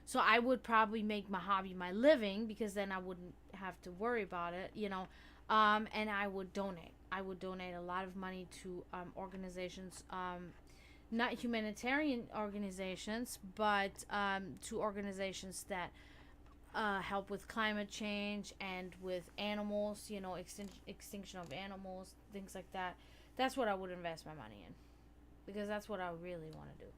So I would probably make my hobby my living because then I wouldn't have to worry about it, you know. And I would donate. I would donate a lot of money to organizations, not humanitarian organizations, but to organizations that help with climate change and with animals, you know, extinction of animals, things like that. That's what I would invest my money in because that's what I really want to do.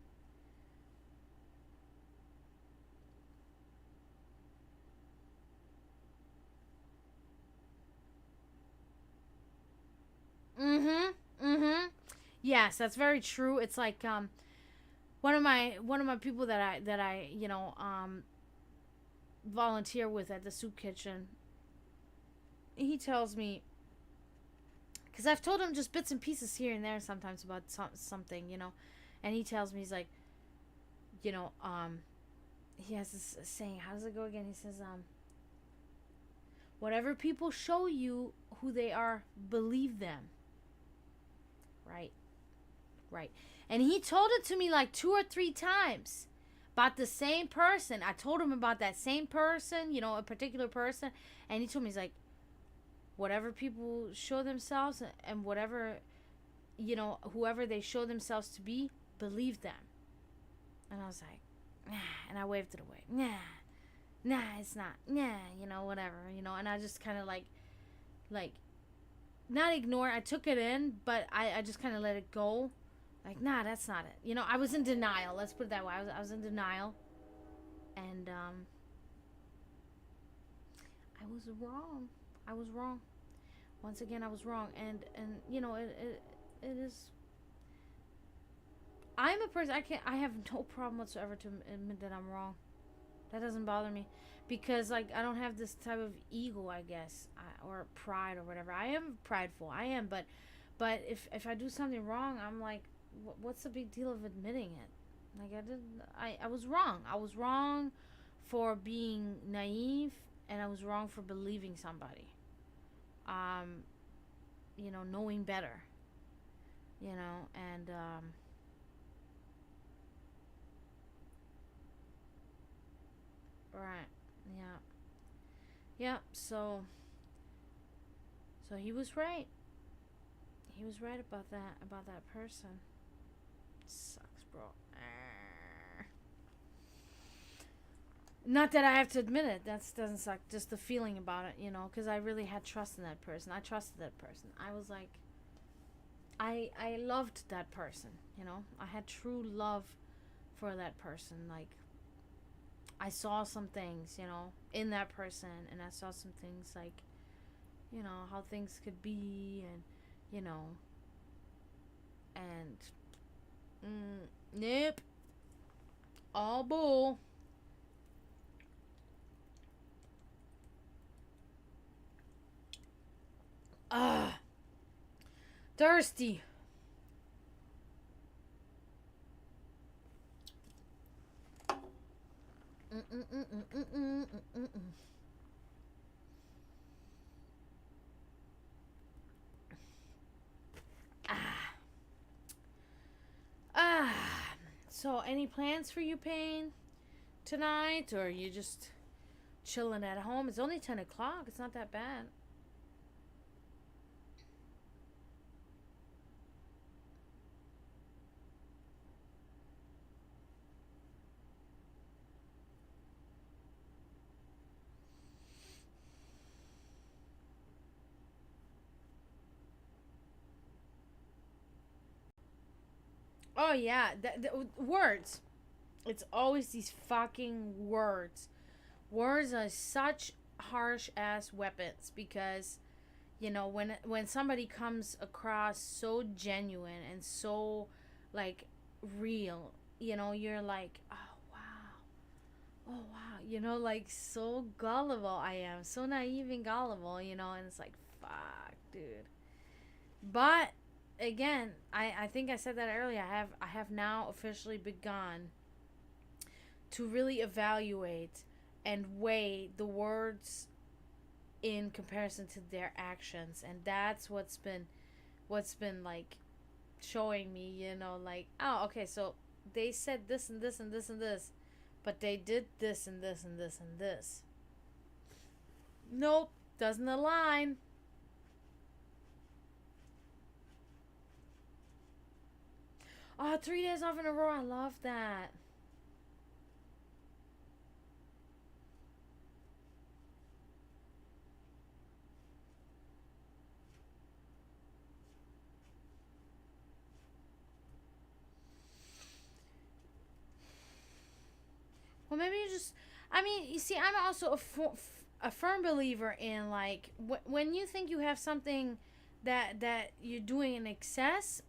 Mm-hmm. Mm-hmm. Yes, that's very true. It's like one of my people that I you know volunteer with at the soup kitchen. He tells me because I've told him just bits and pieces here and there sometimes about something, you know, and he tells me he's like, you know, he has this saying. How does it go again? He says, whatever people show you who they are, believe them. Right. Right. And he told it to me like 2 or 3 times about the same person. I told him about that same person, you know, a particular person. And he told me, he's like, whatever people show themselves and whatever, you know, whoever they show themselves to be, believe them. And I was like, nah. And I waved it away. Nah, it's not. Nah, you know, whatever, you know. And I just kind of like, not ignore. I took it in, but I just kind of let it go. Like, nah, that's not it. You know, I was in denial. Let's put it that way. I was in denial. And I was wrong. I was wrong. Once again, I was wrong. And you know, it is. I'm a person. I have no problem whatsoever to admit that I'm wrong. That doesn't bother me, because like I don't have this type of ego, I guess, or pride or whatever. I am prideful. I am, but if I do something wrong, I'm like, what's the big deal of admitting it? Like I was wrong. I was wrong for being naive, and I was wrong for believing somebody. You know, knowing better. You know, and right, yeah, yeah. So he was right. He was right about that person. Sucks, bro. Not that I have to admit it. That doesn't suck. Just the feeling about it, you know, because I really had trust in that person. I trusted that person. I was like, I loved that person, you know. I had true love for that person. Like, I saw some things, you know, in that person, and I saw some things like, you know, how things could be, and, you know, and nope, all bull. Thirsty. So any plans for you, Pain, tonight, or you just chilling at home? It's only 10 o'clock. It's not that bad. Oh yeah, the words. It's always these fucking words. Words are such harsh ass weapons, because you know, when somebody comes across so genuine and so like real, you know, you're like, oh wow, oh wow, you know, like so gullible. I am so naive and gullible, you know, and it's like, fuck, dude. But again, I think I said that earlier. I have now officially begun to really evaluate and weigh the words in comparison to their actions, and that's what's been like showing me, you know, like, oh, okay, so they said this and this and this and this, but they did this and this and this and this. Nope, doesn't align. 3 days off in a row. I love that. Well, maybe you just. I mean, you see, I'm also a firm believer in like when you think you have something that you're doing in excess.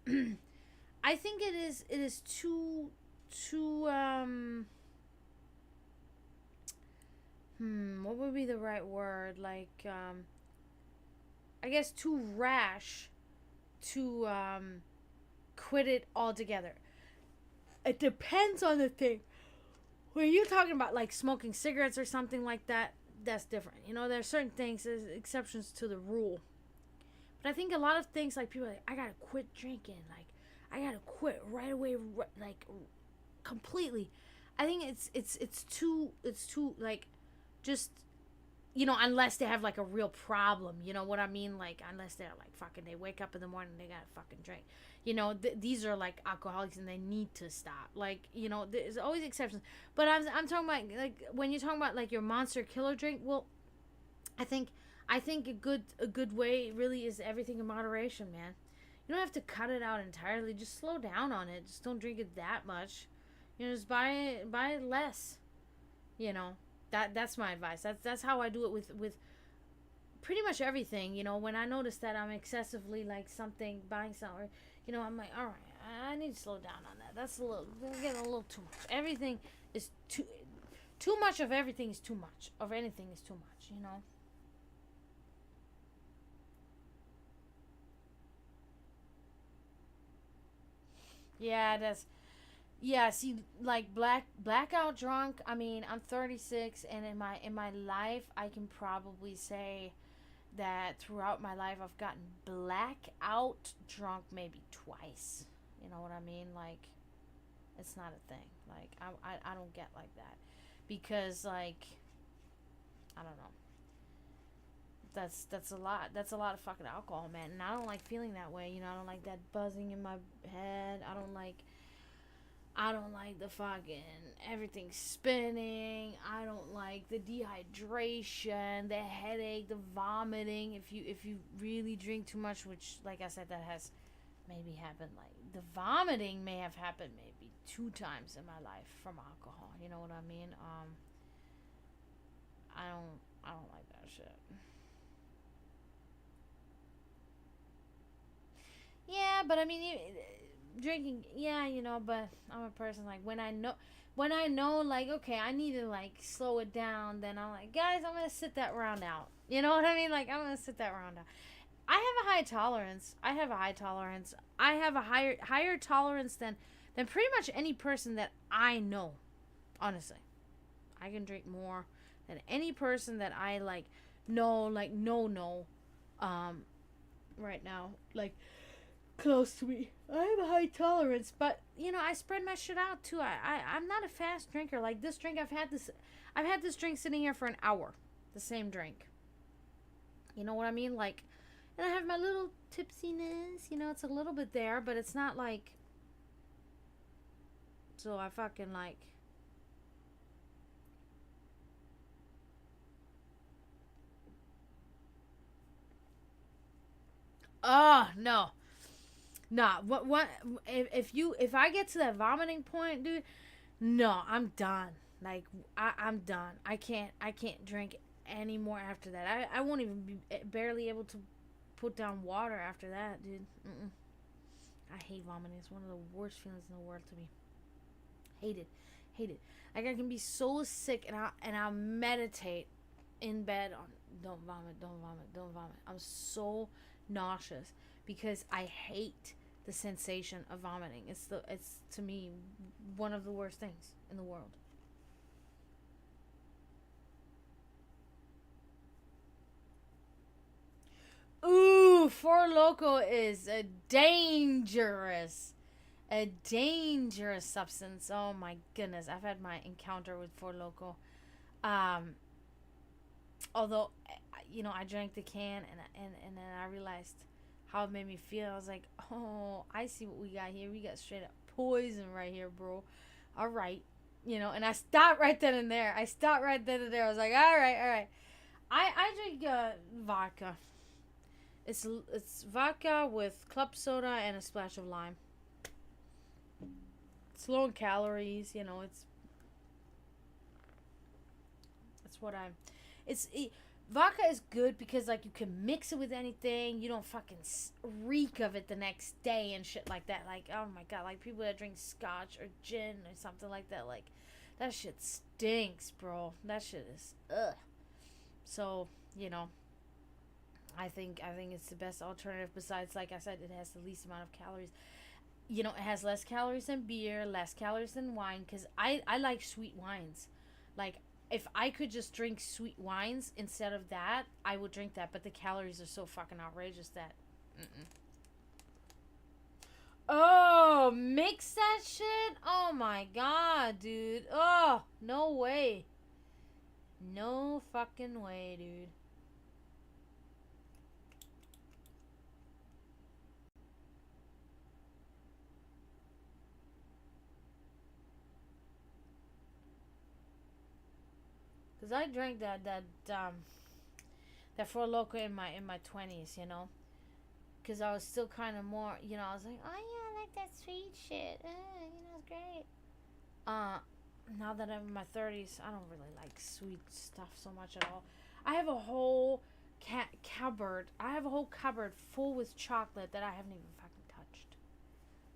I think it is too. What would be the right word? Like I guess too rash to quit it altogether. It depends on the thing. when you're talking about like smoking cigarettes or something like that, that's different. You know, there's certain things, there's exceptions to the rule. But I think a lot of things, like people are like, I gotta quit drinking, like I gotta quit right away, like completely. I think it's too like just, you know, unless they have like a real problem, you know what I mean? Like unless they're like fucking, they wake up in the morning and they gotta fucking drink. You know, these are like alcoholics and they need to stop. Like, you know, there's always exceptions. But I'm talking about like when you're talking about like your monster killer drink. Well, I think a good way really is everything in moderation, man. You don't have to cut it out entirely. Just slow down on it. Just don't drink it that much. You know, just buy it less. You know, that's my advice. That's how I do it with pretty much everything. You know, when I notice that I'm excessively like something buying something, you know, I'm like, all right, I need to slow down on that. That's a little, getting a little too much. Everything is too much of everything is too much. Of anything is too much. You know. Yeah, that's yeah. See, like blackout drunk. I mean, I'm 36, and in my life, I can probably say that throughout my life I've gotten blackout drunk maybe twice. You know what I mean? Like it's not a thing. Like I don't get like that because like I don't know. That's a lot. That's a lot of fucking alcohol, man. And I don't like feeling that way. You know, I don't like that buzzing in my head. I don't like the fucking everything spinning. I don't like the dehydration, the headache, the vomiting. If you really drink too much, which like I said, that has maybe happened. Like the vomiting may have happened maybe 2 times in my life from alcohol. You know what I mean? I don't like that shit. Yeah, but I mean, drinking, yeah, you know, but I'm a person like when I know, like, okay, I need to like slow it down, then I'm like, guys, I'm gonna sit that round out. You know what I mean? Like, I'm gonna sit that round out. I have a high tolerance. I have a high tolerance. I have a higher tolerance than pretty much any person that I know. Honestly, I can drink more than any person that I like know, like no, um, right now, like close to me. I have a high tolerance, but you know, I spread my shit out too. I'm not a fast drinker. Like this drink, I've had this drink sitting here for an hour, the same drink. You know what I mean? Like, and I have my little tipsiness. You know, it's a little bit there, but it's not like. So I fucking like. Oh no, nah. What? If I get to that vomiting point, dude, no, I'm done. Like I'm done. I can't drink anymore after that. I won't even be barely able to put down water after that, dude. Mm-mm. I hate vomiting. It's one of the worst feelings in the world to me. Hate it, hate it. Like I can be so sick, and I'll meditate in bed on don't vomit, don't vomit, don't vomit. I'm so nauseous because I hate the sensation of vomiting. It's to me one of the worst things in the world. Ooh, Four Loco is a dangerous substance. Oh my goodness, I've had my encounter with Four Loco. Um, although, you know, I drank the can and then I realized how it made me feel. I was like, oh, I see what we got here. We got straight up poison right here, bro. All right, you know, and I stopped right then and there. I stopped right then and there. I was like, all right, all right. I drink vodka. It's vodka with club soda and a splash of lime. It's low in calories, you know. It's what I'm. Vodka is good because like you can mix it with anything. You don't fucking reek of it the next day and shit like that. Like oh my god, like people that drink scotch or gin or something like that. Like that shit stinks, bro. That shit is ugh. So you know, I think it's the best alternative. Besides, like I said, it has the least amount of calories. You know, it has less calories than beer, less calories than wine, because I like sweet wines. Like, if I could just drink sweet wines instead of that, I would drink that, but the calories are so fucking outrageous that. Mm-mm. Oh, mix that shit? Oh my god, dude. Oh, no way. No fucking way, dude. Cause I drank that Four Loco in my 20s, you know. Cause I was still kind of more, you know. I was like, oh yeah, I like that sweet shit. You know, it's great. Uh, Now that I'm in my 30s, I don't really like sweet stuff so much at all. I have a whole cupboard. I have a whole cupboard full with chocolate that I haven't even fucking touched.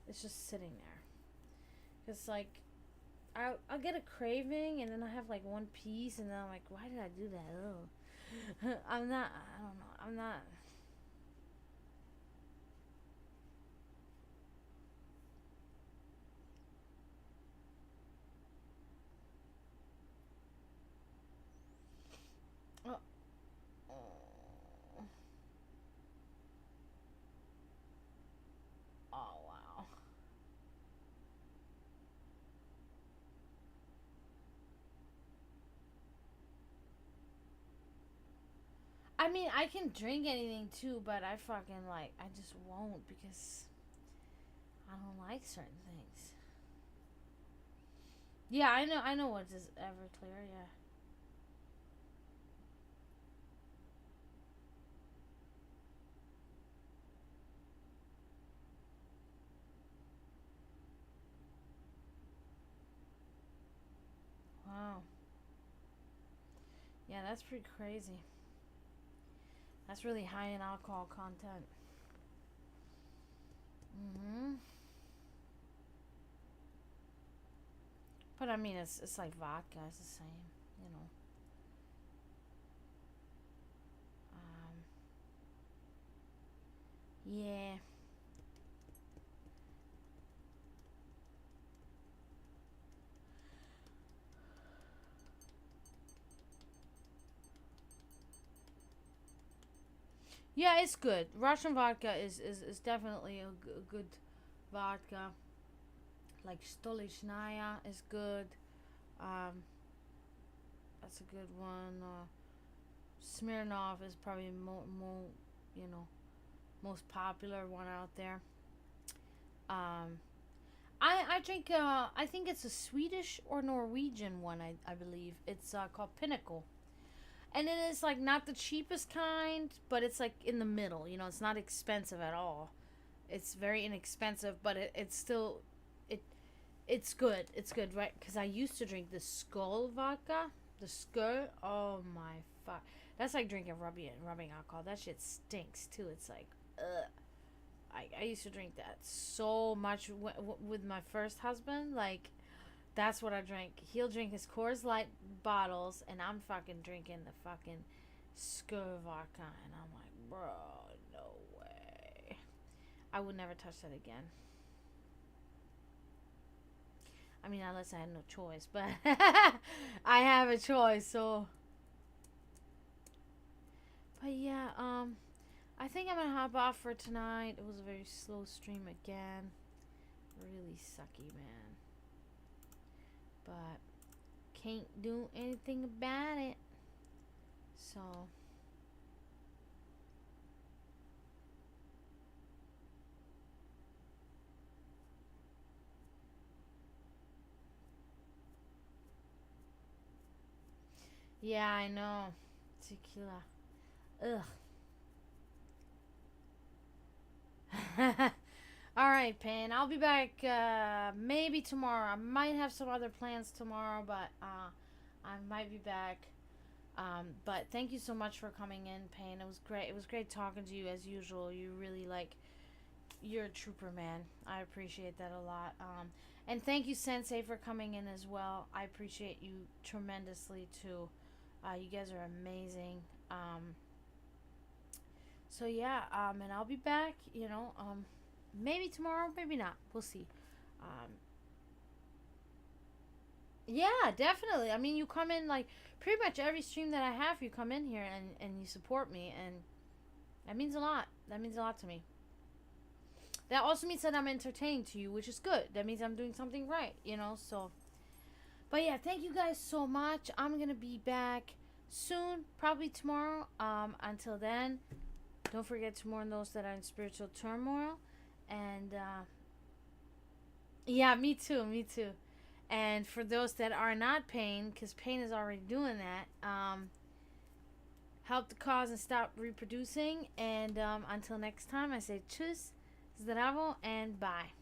It's just sitting there. It's like I'll get a craving and then I have like one piece and then I'm like, why did I do that? Ugh. I'm not. I don't know. I'm not. Oh, oh, oh wow. I mean, I can drink anything too, but I fucking like. I just won't because I don't like certain things. Yeah, I know. I know what is Everclear. Yeah. Wow. Yeah, that's pretty crazy. That's really high in alcohol content. Mhm. But I mean, it's like vodka. It's the same. You know. Um. Yeah. Yeah, it's good. Russian vodka is definitely a good vodka. Like Stolichnaya is good. Um, that's a good one. Smirnoff is probably more, you know, most popular one out there. Um, I drink. I think it's a Swedish or Norwegian one. I believe it's called Pinnacle, and it is like not the cheapest kind, but it's like in the middle. You know, it's not expensive at all. It's very inexpensive, but it's still it it's good. It's good, right? Because I used to drink the Skull vodka. The Skull. Oh my fuck. That's like drinking rubbing alcohol. That shit stinks too. It's like, ugh. I used to drink that so much with my first husband. Like, that's what I drank. He'll drink his Coors Light bottles, and I'm fucking drinking the fucking Skull vodka. And I'm like, bro, no way. I would never touch that again. I mean, unless I had no choice, but I have a choice, so. But yeah, I think I'm gonna hop off for tonight. It was a very slow stream again. Really sucky, man. But can't do anything about it. So. Yeah, I know. Tequila. Ugh. All right, Payne. I'll be back maybe tomorrow. I might have some other plans tomorrow, but I might be back. But thank you so much for coming in, Payne. It was great. It was great talking to you as usual. You really like you're a trooper, man. I appreciate that a lot. And thank you, Sensei, for coming in as well. I appreciate you tremendously too. You guys are amazing. So yeah, and I'll be back. You know, Maybe tomorrow, maybe not. We'll see. Um, yeah, definitely. I mean, you come in like pretty much every stream that I have. You come in here and you support me, and that means a lot. That means a lot to me. That also means that I'm entertaining to you, which is good. That means I'm doing something right, you know. So, but yeah, thank you guys so much. I'm gonna be back soon, probably tomorrow. Until then, don't forget to mourn those that are in spiritual turmoil, and yeah, me too, me too. And for those that are not pain, because pain is already doing that, help the cause and stop reproducing. And until next time, I say tschüss, zdravo, and bye.